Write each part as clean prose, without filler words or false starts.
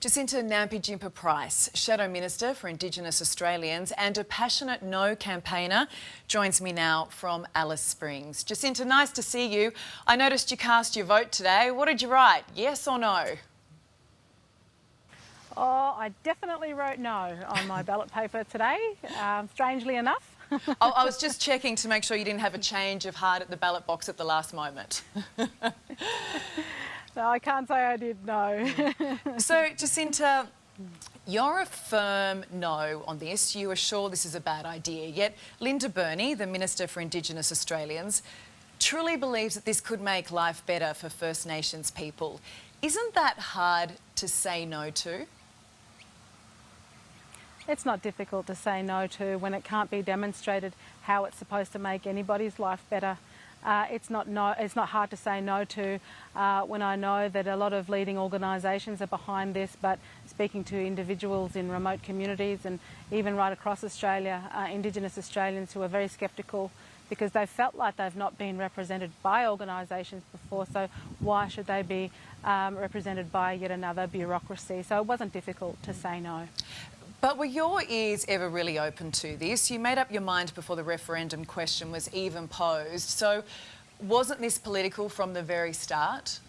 Jacinta Nampijinpa-Price, Shadow Minister for Indigenous Australians and a passionate no campaigner, joins me now from Alice Springs. Jacinta, nice to see you. I noticed you cast your vote today. What did you write, yes or no? Oh, I definitely wrote no on my ballot paper today, strangely enough. I was just checking to make sure you didn't have a change of heart at the ballot box at the last moment. No, I can't say I did, no. So, Jacinta, you're a firm no on this. You are sure this is a bad idea. Yet Linda Burney, the Minister for Indigenous Australians, truly believes that this could make life better for First Nations people. Isn't that hard to say no to? It's not difficult to say no to when it can't be demonstrated how it's supposed to make anybody's life better. It's not hard to say no to when I know that a lot of leading organisations are behind this, but speaking to individuals in remote communities and even right across Australia, Indigenous Australians who are very sceptical because they felt like they've not been represented by organisations before, so why should they be represented by yet another bureaucracy? So it wasn't difficult to say no. But were your ears ever really open to this? You made up your mind before the referendum question was even posed. So wasn't this political from the very start?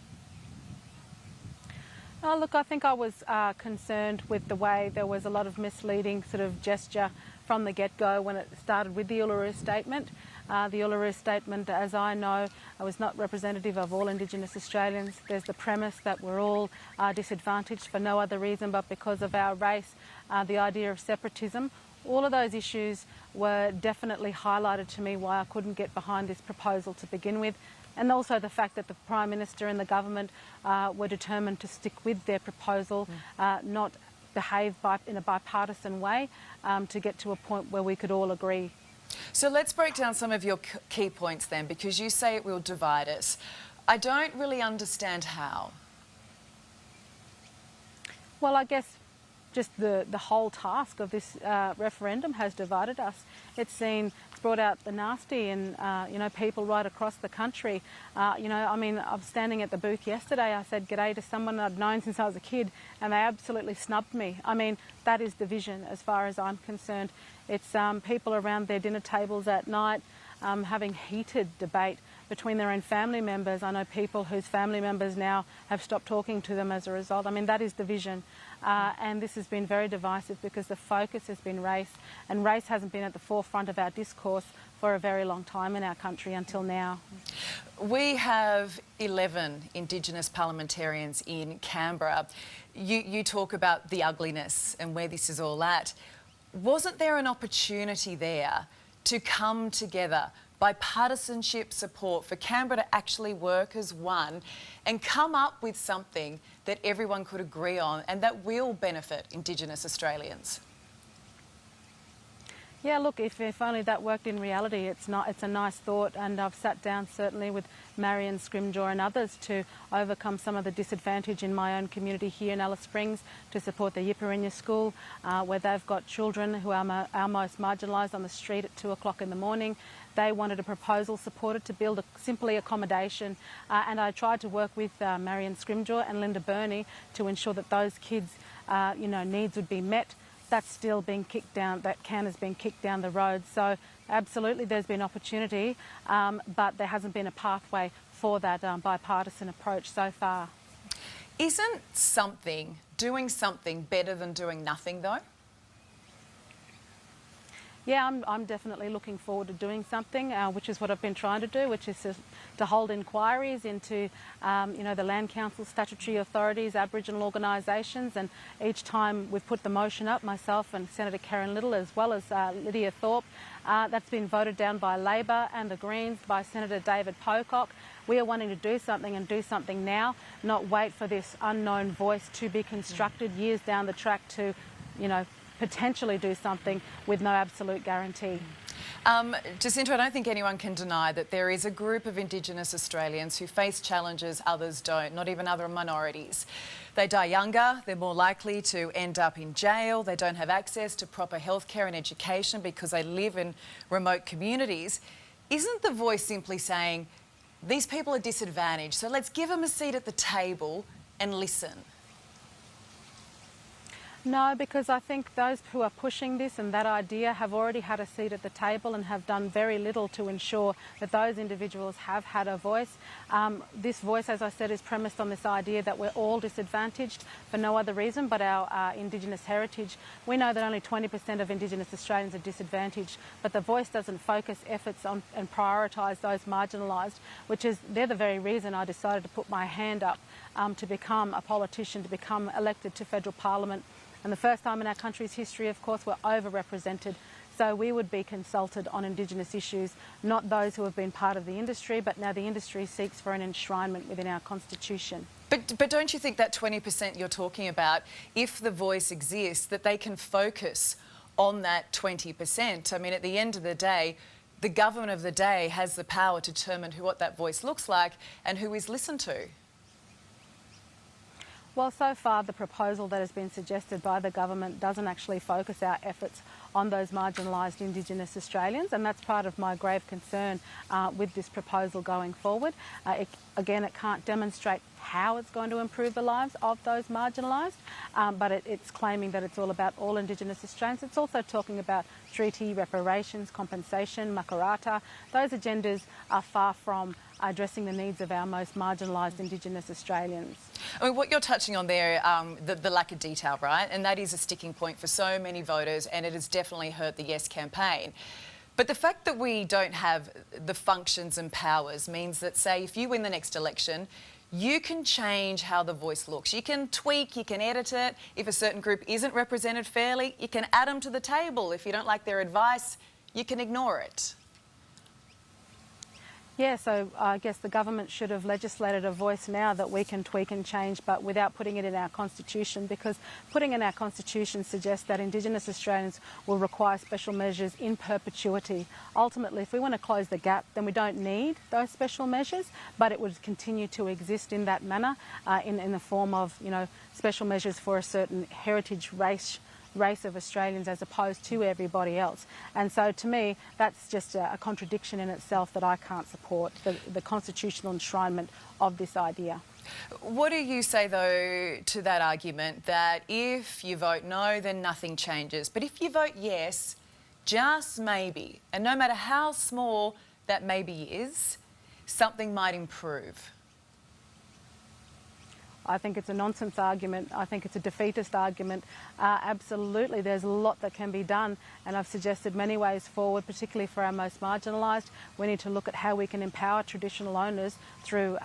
Oh, look, I think I was concerned with the way there was a lot of misleading sort of gesture from the get-go when it started with the Uluru Statement. The Uluru Statement, as I know, was not representative of all Indigenous Australians. There's the premise that we're all disadvantaged for no other reason but because of our race, the idea of separatism. All of those issues were definitely highlighted to me why I couldn't get behind this proposal to begin with. And also the fact that the Prime Minister and the government were determined to stick with their proposal, not behave in a bipartisan way to get to a point where we could all agree. So let's break down some of your key points then, because you say it will divide us. I don't really understand how. Well, I guess just the whole task of this referendum has divided us. It's brought out the nasty in people right across the country. I was standing at the booth yesterday. I said g'day to someone I'd known since I was a kid, and they absolutely snubbed me. I mean, that is division as far as I'm concerned. It's people around their dinner tables at night having heated debate between their own family members. I know people whose family members now have stopped talking to them as a result. I mean, that is division. And this has been very divisive because the focus has been race, and race hasn't been at the forefront of our discourse for a very long time in our country until now. We have 11 Indigenous parliamentarians in Canberra. You talk about the ugliness and where this is all at. Wasn't there an opportunity there to come together, bipartisanship support for Canberra to actually work as one and come up with something that everyone could agree on and that will benefit Indigenous Australians? Yeah, look, if only that worked in reality. It's a nice thought, and I've sat down certainly with Marion Scrimgeour and others to overcome some of the disadvantage in my own community here in Alice Springs to support the Yipperinya School, where they've got children who are our most marginalised on the street at 2 o'clock in the morning. They wanted a proposal supported to build simply accommodation, and I tried to work with Marion Scrimgeour and Linda Burney to ensure that those kids' needs would be met. That's still being kicked down, that can has been kicked down the road. So absolutely there's been opportunity, but there hasn't been a pathway for that bipartisan approach so far. Isn't doing something better than doing nothing though? Yeah, I'm definitely looking forward to doing something, which is what I've been trying to do, which is to hold inquiries into, the Land Council, statutory authorities, Aboriginal organisations, and each time we've put the motion up, myself and Senator Karen Little, as well as Lydia Thorpe, that's been voted down by Labor and the Greens, by Senator David Pocock. We are wanting to do something and do something now, not wait for this unknown voice to be constructed years down the track to, potentially do something with no absolute guarantee. Jacinta, I don't think anyone can deny that there is a group of Indigenous Australians who face challenges others don't, not even other minorities. They die younger, they're more likely to end up in jail, they don't have access to proper healthcare and education because they live in remote communities. Isn't the voice simply saying, these people are disadvantaged, so let's give them a seat at the table and listen? No, because I think those who are pushing this and that idea have already had a seat at the table and have done very little to ensure that those individuals have had a voice. This voice, as I said, is premised on this idea that we're all disadvantaged for no other reason but our Indigenous heritage. We know that only 20% of Indigenous Australians are disadvantaged, but the voice doesn't focus efforts on and prioritise those marginalised, they're the very reason I decided to put my hand up to become a politician, to become elected to federal parliament. And the first time in our country's history, of course, we're overrepresented. So we would be consulted on Indigenous issues, not those who have been part of the industry, but now the industry seeks for an enshrinement within our constitution. But don't you think that 20% you're talking about, if the voice exists, that they can focus on that 20%? I mean, at the end of the day, the government of the day has the power to determine what that voice looks like and who is listened to. Well, so far the proposal that has been suggested by the government doesn't actually focus our efforts on those marginalised Indigenous Australians, and that's part of my grave concern with this proposal going forward. It can't demonstrate how it's going to improve the lives of those marginalised, but it's claiming that it's all about all Indigenous Australians. It's also talking about treaty, reparations, compensation, makarata. Those agendas are far from addressing the needs of our most marginalised Indigenous Australians. I mean, what you're touching on there, the lack of detail, right? And that is a sticking point for so many voters, and it has definitely hurt the Yes campaign. But the fact that we don't have the functions and powers means that, say, if you win the next election, you can change how the voice looks. You can tweak, you can edit it. If a certain group isn't represented fairly, you can add them to the table. If you don't like their advice, you can ignore it. Yeah, so I guess the government should have legislated a voice now that we can tweak and change, but without putting it in our constitution, because putting in our constitution suggests that Indigenous Australians will require special measures in perpetuity. Ultimately, if we want to close the gap, then we don't need those special measures, but it would continue to exist in that manner, in the form of, special measures for a certain heritage race of Australians as opposed to everybody else. And so to me, that's just a contradiction in itself that I can't support, the constitutional enshrinement of this idea. What do you say, though, to that argument that if you vote no, then nothing changes? But if you vote yes, just maybe, and no matter how small that maybe is, something might improve? I think it's a nonsense argument. I think it's a defeatist argument. Absolutely, there's a lot that can be done, and I've suggested many ways forward, particularly for our most marginalised. We need to look at how we can empower traditional owners through,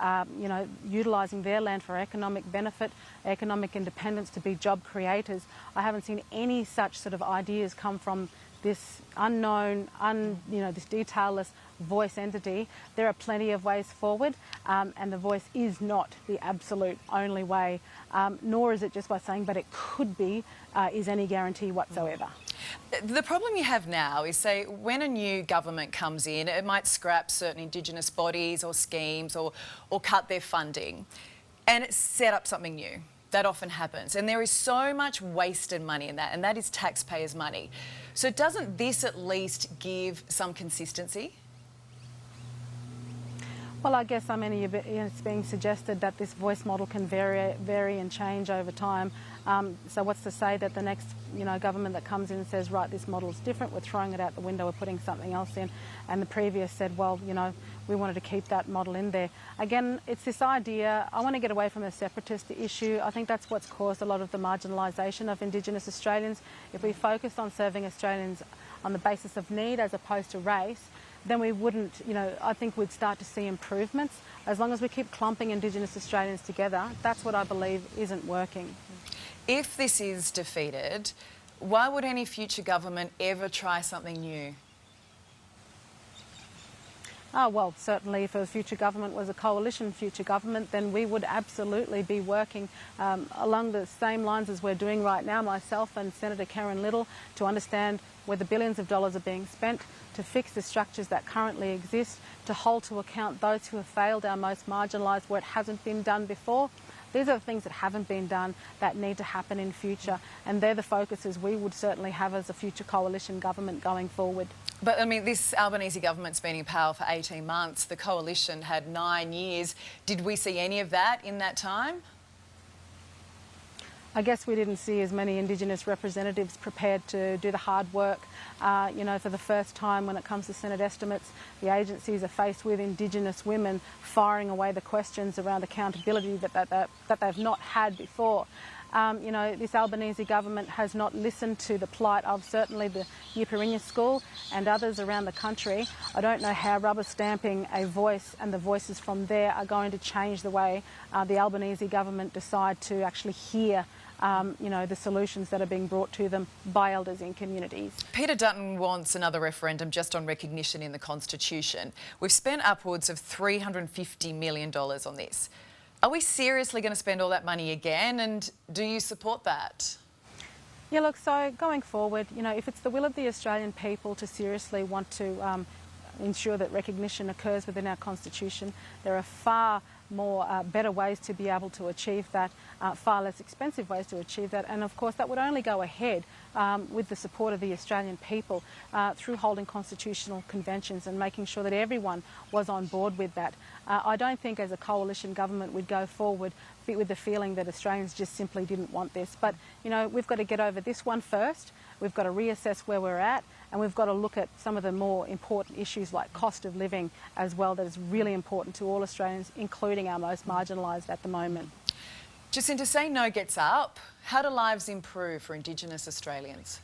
utilising their land for economic benefit, economic independence, to be job creators. I haven't seen any such sort of ideas come from this unknown, this detailless voice entity. There are plenty of ways forward, and the voice is not the absolute only way, nor is it just by saying, but it could be, is any guarantee whatsoever. The problem you have now is, say, when a new government comes in, it might scrap certain Indigenous bodies or schemes or cut their funding, and it's set up something new. That often happens, and there is so much wasted money in that, and that is taxpayers' money. So doesn't this at least give some consistency? Well, I guess, it's being suggested that this voice model can vary and change over time. So what's to say that the next, government that comes in and says, right, this model is different, we're throwing it out the window, we're putting something else in, and the previous said, well, we wanted to keep that model in there. Again, it's this idea, I want to get away from the separatist issue. I think that's what's caused a lot of the marginalisation of Indigenous Australians. If we focused on serving Australians on the basis of need as opposed to race, then we wouldn't, I think we'd start to see improvements. As long as we keep clumping Indigenous Australians together, that's what I believe isn't working. If this is defeated, why would any future government ever try something new? Oh, well, certainly if a future government was a coalition future government, then we would absolutely be working along the same lines as we're doing right now, myself and Senator Karen Little, to understand where the billions of dollars are being spent, to fix the structures that currently exist, to hold to account those who have failed, our most marginalised, where it hasn't been done before. These are the things that haven't been done that need to happen in future, and they're the focuses we would certainly have as a future coalition government going forward. But, this Albanese government's been in power for 18 months. The coalition had 9 years. Did we see any of that in that time? I guess we didn't see as many Indigenous representatives prepared to do the hard work. For the first time when it comes to Senate estimates, the agencies are faced with Indigenous women firing away the questions around accountability that they've not had before. This Albanese government has not listened to the plight of certainly the Yipirinya School and others around the country. I don't know how rubber stamping a voice and the voices from there are going to change the way the Albanese government decide to actually hear the solutions that are being brought to them by elders in communities. Peter Dutton wants another referendum just on recognition in the Constitution. We've spent upwards of $350 million on this. Are we seriously going to spend all that money again, and do you support that? Yeah, look, so going forward, if it's the will of the Australian people to seriously want to ensure that recognition occurs within our Constitution, there are far more better ways to be able to achieve that, far less expensive ways to achieve that, and of course that would only go ahead with the support of the Australian people through holding constitutional conventions and making sure that everyone was on board with that. I don't think as a coalition government we'd go forward with the feeling that Australians just simply didn't want this, but we've got to get over this one first. We've got to reassess where we're at, and we've got to look at some of the more important issues like cost of living as well, that is really important to all Australians, including our most marginalised at the moment. Jacinta, say no gets up. How do lives improve for Indigenous Australians?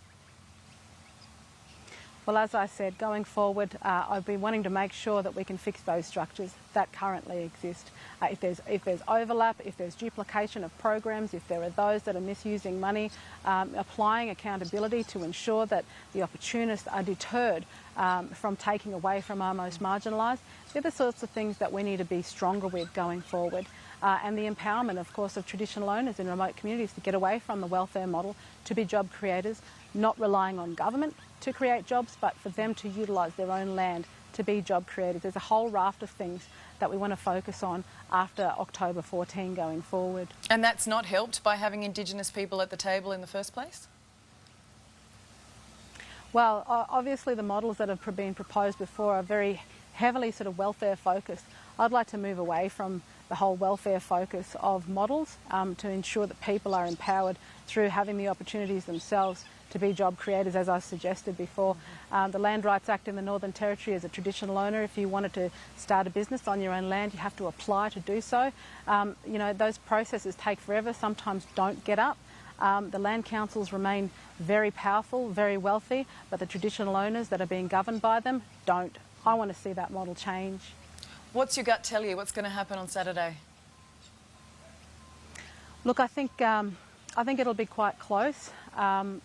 Well, as I said, going forward, I've been wanting to make sure that we can fix those structures that currently exist. If there's overlap, if there's duplication of programs, if there are those that are misusing money, applying accountability to ensure that the opportunists are deterred from taking away from our most marginalised, they're the sorts of things that we need to be stronger with going forward. And the empowerment, of course, of traditional owners in remote communities to get away from the welfare model, to be job creators, not relying on government to create jobs, but for them to utilise their own land to be job creators. There's a whole raft of things that we want to focus on after October 14 going forward. And that's not helped by having Indigenous people at the table in the first place? Well, obviously the models that have been proposed before are very heavily sort of welfare focused. I'd like to move away from the whole welfare focus of models to ensure that people are empowered through having the opportunities themselves to be job creators, as I suggested before. The Land Rights Act in the Northern Territory, as a traditional owner, if you wanted to start a business on your own land, you have to apply to do so. Those processes take forever, sometimes don't get up. The land councils remain very powerful, very wealthy, but the traditional owners that are being governed by them don't. I want to see that model change. What's your gut tell you? What's going to happen on Saturday? Look, I think it'll be quite close. I'm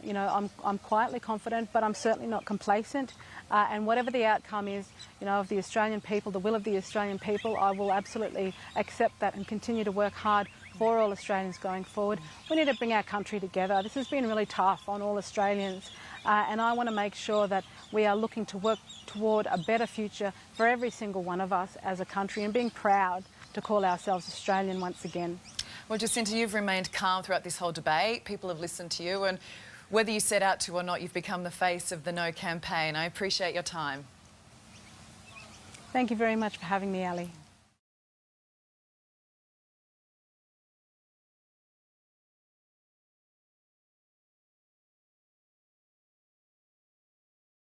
quietly confident, but I'm certainly not complacent. And whatever the outcome is, of the Australian people, the will of the Australian people, I will absolutely accept that and continue to work hard for all Australians going forward. We need to bring our country together. This has been really tough on all Australians, and I want to make sure that we are looking to work toward a better future for every single one of us as a country, and being proud to call ourselves Australian once again. Well, Jacinta, you've remained calm throughout this whole debate. People have listened to you, and whether you set out to or not, you've become the face of the No campaign. I appreciate your time. Thank you very much for having me, Ali.